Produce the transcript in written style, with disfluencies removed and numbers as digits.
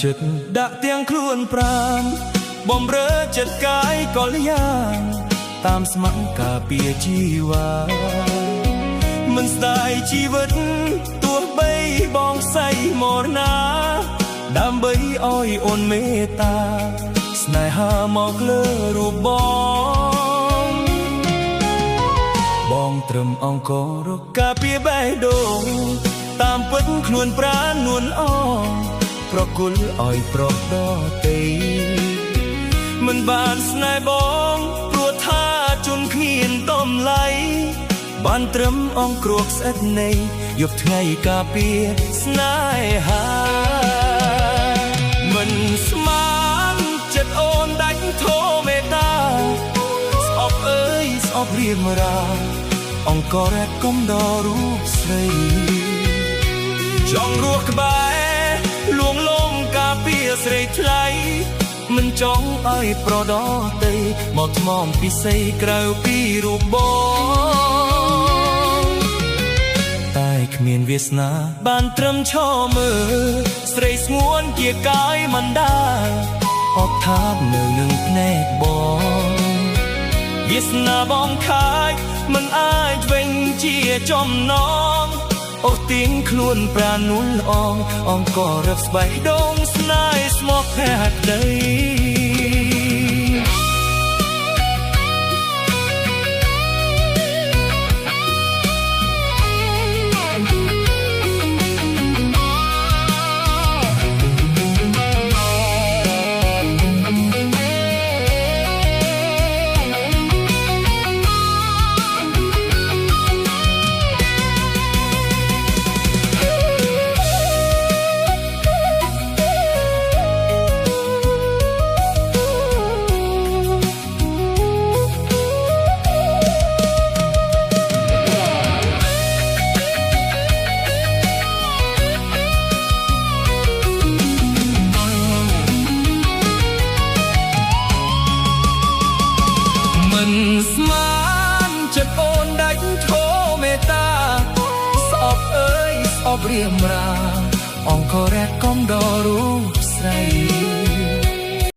ចិត្តដាក់ទាំងខ្លួនប្រាណបំរើចិត្តកាយក៏លយ៉ាងតាមស្ម័គ្រការពារជីវ៉ាមិនស្ដាយជីវិតទោះបីបងសៃមរណាដើម្បីឲ្យអូនមេត្តាស្នេហាមកលើរូបបងត្រឹមអង្គរការពារបេះដូងតាមពិតខ្លួនប្រាណនួនអងប្រគល់ឲ្យប្រុសដទៃមិនបានស្នេហ៍បងព្រោះថាជន់គ្មានតម្លៃបានត្រឹមអង្គគ្រោះស្អិតនៃយកថ្ងៃការពារស្នេហាមិនស្មានចិត្តអូនដាច់ធម៌មេត្តាស្អប់អើយស្អប់រៀមរាអង្គរ៉ែតកុំដល់រូបស្រីចង់រស់ក្បែរលួងលោមការពារស្រីថ្លៃមិនចង់ឲ្យប្រដតីមកថ្មំពិសីក្រៅពីរូបបងតែគ្មានវាសនាបានត្រឹមឈរមើលស្រីស្ងួនជាកាយមិនដាអត់ថាបនៅនឹងភ្នែកបងវាសនាបងខាយមិនអាចវិញជាចំណងអូទៀងខ្លួនប្រាណនួលអងអង្គរឹបស្បៃដងស្នេហ៍ស្មោះភក្តីមិនស្មានចិត្តអូនដាច់ធម៌មេត្តាស្អប់អើយស្អប់រៀមរាអង្គរ៉ែតកុំដល់រូបស្រី